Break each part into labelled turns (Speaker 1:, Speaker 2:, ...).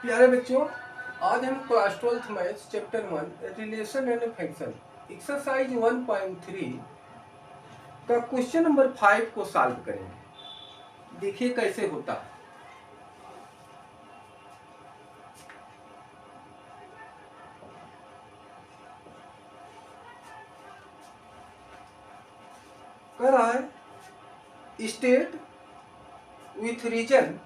Speaker 1: प्यारे बच्चों, आज हम class 12th maths chapter 1 relation and function exercise 1.3 का क्वेश्चन नंबर 5 को सॉल्व करेंगे। देखिए कैसे होता है। कह रहा है state with reason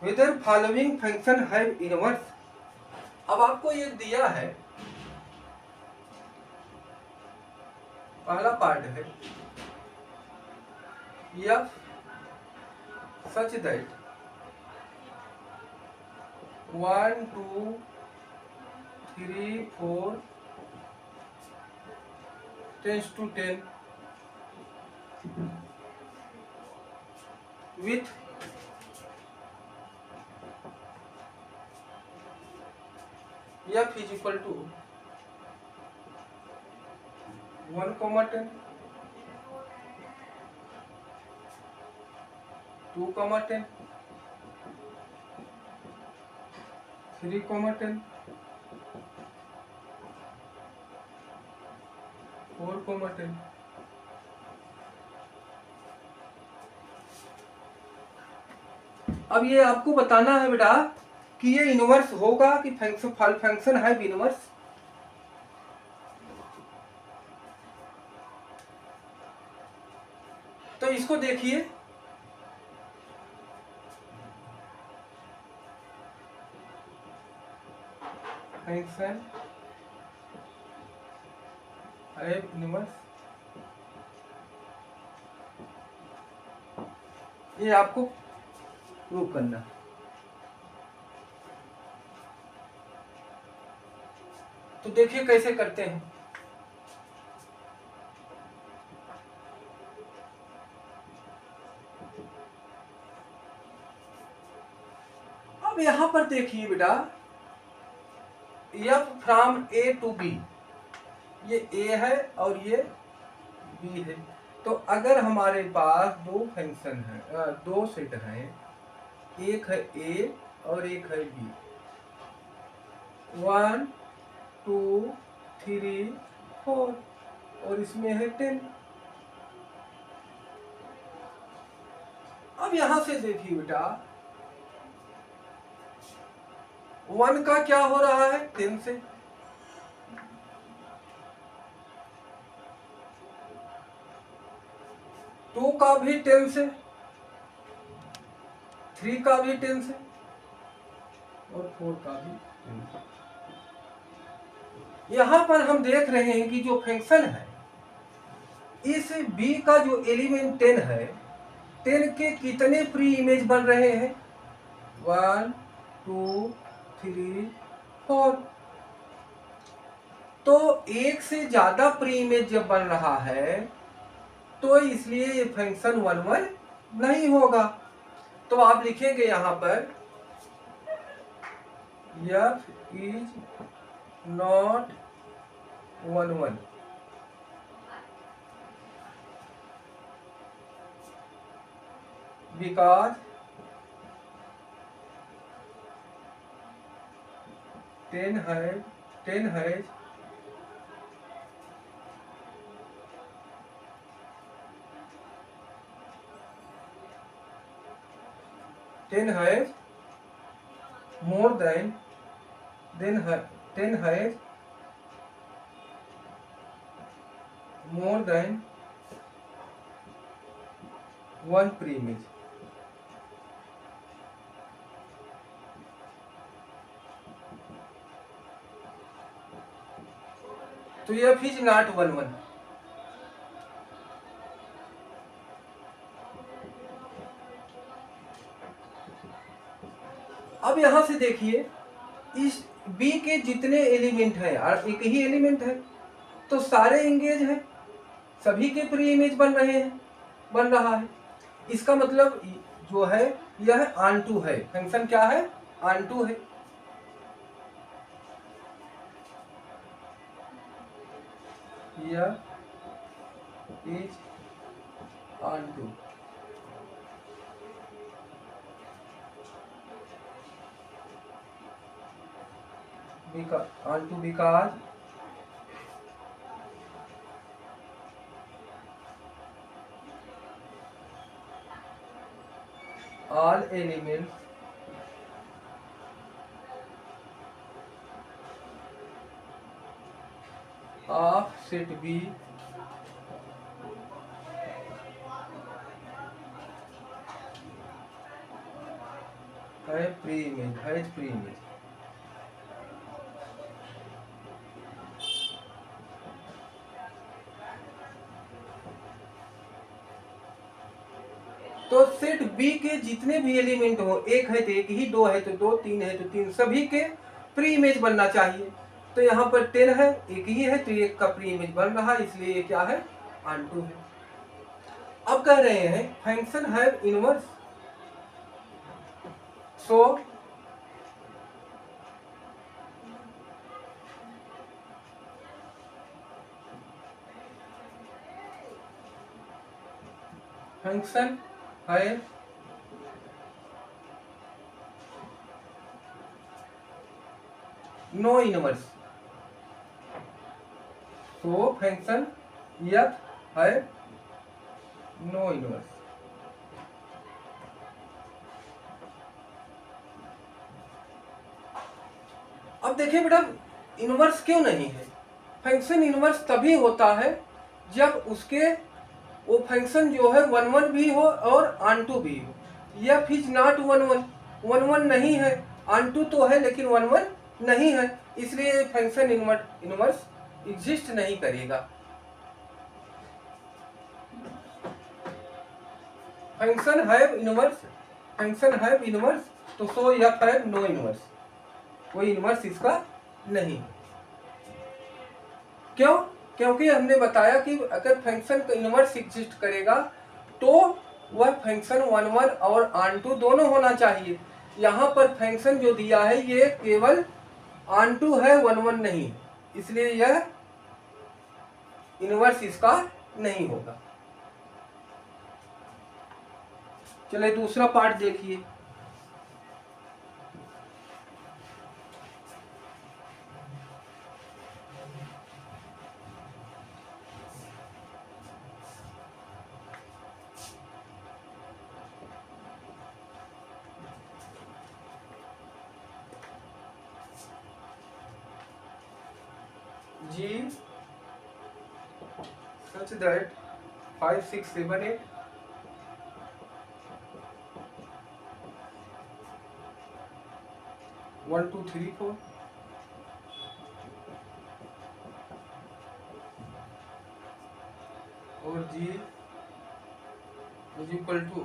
Speaker 1: whether following function have inverse. अब आपको ये दिया है, पहला पार्ट है F such that 1 2 3 4 tends to 10 with f is equal to 1, 10, 2, 10, 3, 10, 4, 10। अब ये आपको बताना है बेटा कि ये इनवर्स होगा कि फंक्शन है इनवर्स। तो इसको देखिए, फंक्शन है इनवर्स, ये आपको प्रूव करना। तो देखिए कैसे करते हैं। अब यहां पर देखिए बेटा, F from A to B, ये ए है और ये बी है। तो अगर हमारे पास दो फंक्शन है, दो सेट हैं, एक है ए और एक है बी, 1 2 3 4 और इसमें है 10। अब यहां से देखिए बेटा, 1 का क्या हो रहा है 10 से, 2 का भी 10 से, 3 का भी 10 से और 4 का भी 10 से। यहां पर हम देख रहे हैं कि जो फंक्शन है, इस बी का जो एलिमेंट 10 है, 10 के कितने प्री इमेज बन रहे हैं, 1 2 3 4। तो एक से ज्यादा प्री इमेज जब बन रहा है तो इसलिए ये फंक्शन 1 1 नहीं होगा। तो आप लिखेंगे यहां पर f is not 1 1, because 10 has 10 has more than 10 has more than one pre-image। तो ये f इज नॉट 1 1। अब यहां से देखिए, इस b के जितने एलिमेंट हैं, और एक ही एलिमेंट है तो सारे एंगेज हैं, सभी के प्री इमेज बन रहा है। इसका मतलब जो है यह ऑन टू है, फंक्शन क्या है, ऑन टू है। यह is onto. because all elements of set B have pre-image. तो सेट बी के जितने भी एलिमेंट हो, एक है तो एक ही, दो है तो दो, तीन है तो तीन, सभी के प्री इमेज बनना चाहिए। तो यहाँ पर 10 है, एक ही है तो एक का प्री इमेज बन रहा है, इसलिए ये क्या है, ऑन2 है। अब कह रहे हैं function have inverse, so function है नो इनवर्स, तो फंक्शन यह है नो इनवर्स। अब देखिए बेटा, इनवर्स क्यों नहीं है? फंक्शन इनवर्स तभी होता है जब उसके वो फंक्शन जो है 1 1 भी हो और ऑन2 भी हो। यह इज नॉट 1 1 नहीं है, ऑन2 तो है लेकिन 1 1 नहीं है, इसलिए फंक्शन इनवर्स एग्जिस्ट नहीं करेगा। फंक्शन हैव इनवर्स, तो सो यह हैव नो इनवर्स, कोई इनवर्स इसका नहीं। क्यों? क्योंकि हमने बताया कि अगर फंक्शन का इनवर्स एग्जिस्ट करेगा तो वह फंक्शन 1 1 और ऑन2 दोनों होना चाहिए। यहाँ पर फंक्शन जो दिया है ये केवल ऑन2 है, 1 1 नहीं, इसलिए यह इनवर्स इसका नहीं होगा। चलिए दूसरा पार्ट देखिए। G such that 5 6 7 8 1 2 3 4 और G is equal to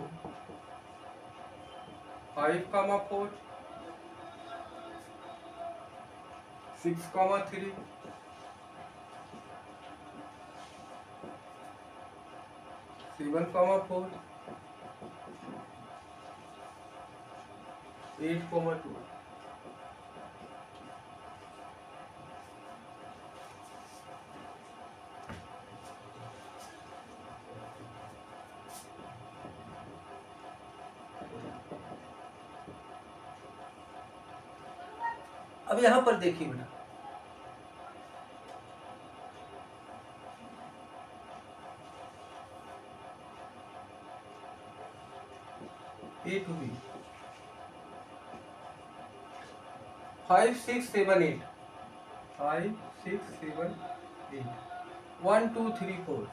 Speaker 1: 5, 4 6, 3 7, 4 8, 2। अब यहां पर देखिए बेटा, A to B 5 6 7 8 5 6 7 8 1 2 3 4।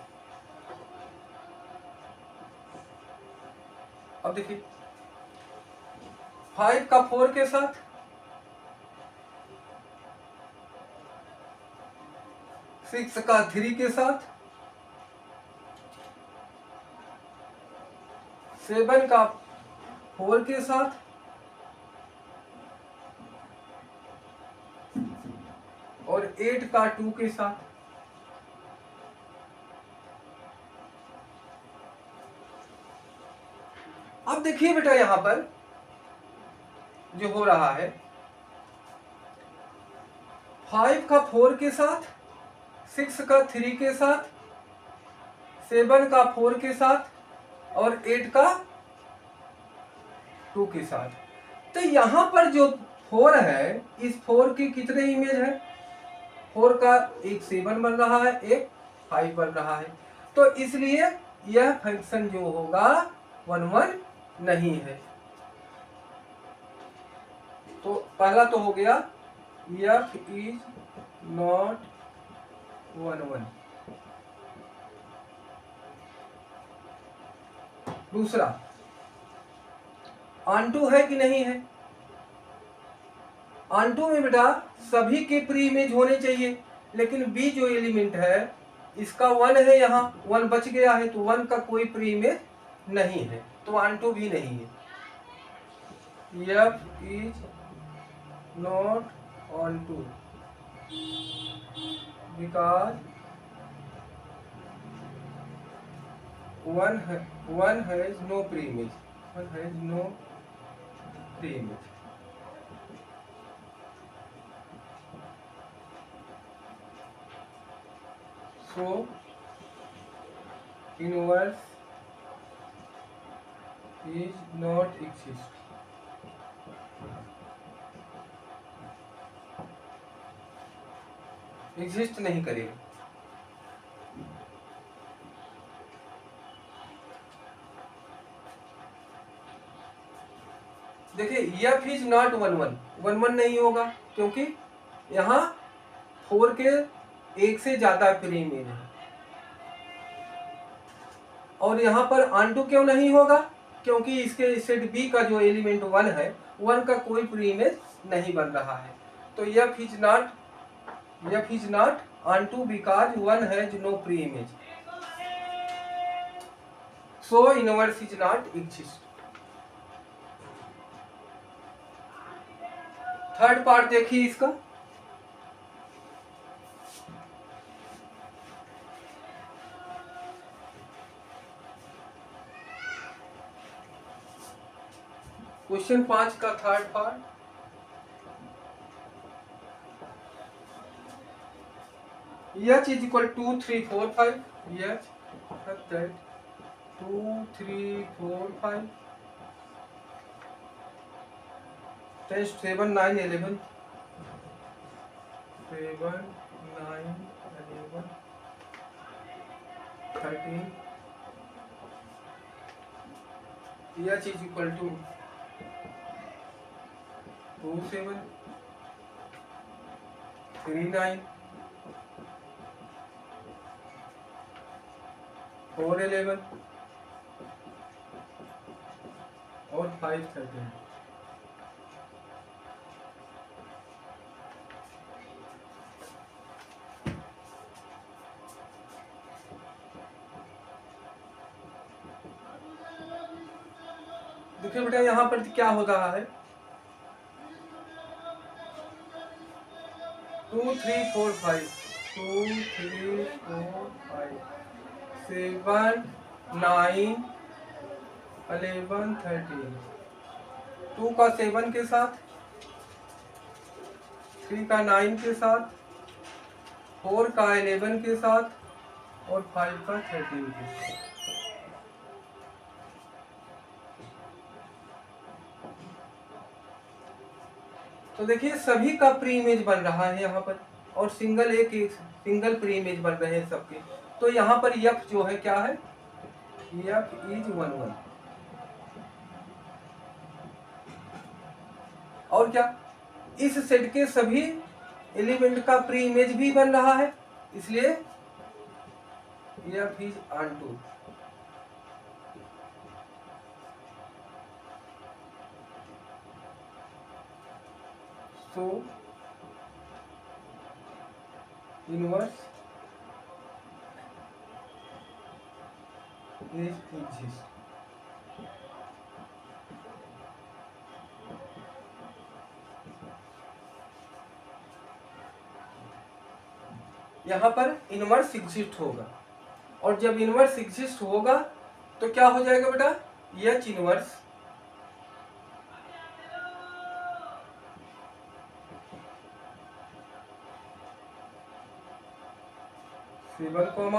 Speaker 1: अब देखिए 5 का 4 के साथ, 6 का 3 के साथ, 7 का 4 के साथ, और 8 का 2 के साथ। अब देखिए बेटा यहां पर जो हो रहा है, 5 का 4 के साथ, 6 का 3 के साथ, 7 का 4 के साथ और 8 का 2 के साथ। तो यहां पर जो 4 है, इस 4 के कितने इमेज है? 4 का एक 7 बन रहा है, एक 5 बन रहा है, तो इसलिए यह फंक्शन जो होगा 1 1 नहीं है। तो पहला तो हो गया f इज नॉट 1 1। दूसरा, ऑन2 है कि नहीं है? ऑन2 में बेटा सभी के प्री इमेज होने चाहिए, लेकिन बी जो एलिमेंट है इसका 1 है, यहाँ 1 बच गया है, तो 1 का कोई प्री इमेज नहीं है, तो ऑन2 भी नहीं है। f is not onto because 1 has no pre image, 1 has no pre image. So inverse is not exist. Exist नहीं करेगा। देखिए f इज नॉट 1 1, 1 1 नहीं होगा, क्योंकि यहाँ 4 के एक से ज्यादा प्री इमेज है। और यहाँ पर ऑन2 क्यों नहीं होगा? क्योंकि इसके सेट बी का जो एलिमेंट 1 है, 1 का कोई प्री इमेज नहीं बन रहा है, तो f is not onto because 1 has no pre image, so inverse is not exist. Third part देखिए इसका। क्वेश्चन 5 का third part, h is equal to 2 3 4 5, h such that 2 3 4 5 10 7 9 11 7 9 11 13, h is equal to 2 7 3 9 4 11 और 5 13। देखिए बेटा यहाँ पर क्या हो रहा है, 2 3 4 5 2 3 4 5 7 9 11 13, 2 का 7 के साथ, 3 का 9 के साथ, 4 का 11 के साथ और 5 का 13 के साथ। तो देखिए सभी का प्री इमेज बन रहा है यहाँ पर, और एक सिंगल प्री इमेज बन रहे हैं सबके। तो यहाँ पर f जो है क्या है, f इज 1 1। और क्या, इस सेट के सभी एलिमेंट का प्री इमेज भी बन रहा है, इसलिए f इज ऑन2। So inverse is exist। यहाँ पर इनवर्स एग्जिस्ट होगा, और जब इनवर्स एग्जिस्ट होगा तो क्या हो जाएगा बेटा, h इनवर्स 7, 2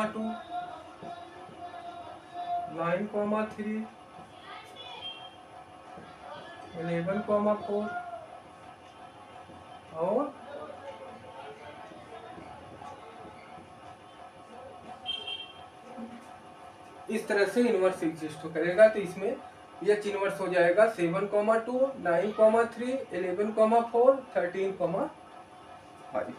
Speaker 1: 9, 3 11, 4 और इस तरह से इनवर्स एग्जिस्ट करेगा। तो इसमें एच इनवर्स हो जाएगा 7,2, 9,3, 11,4, 13,5।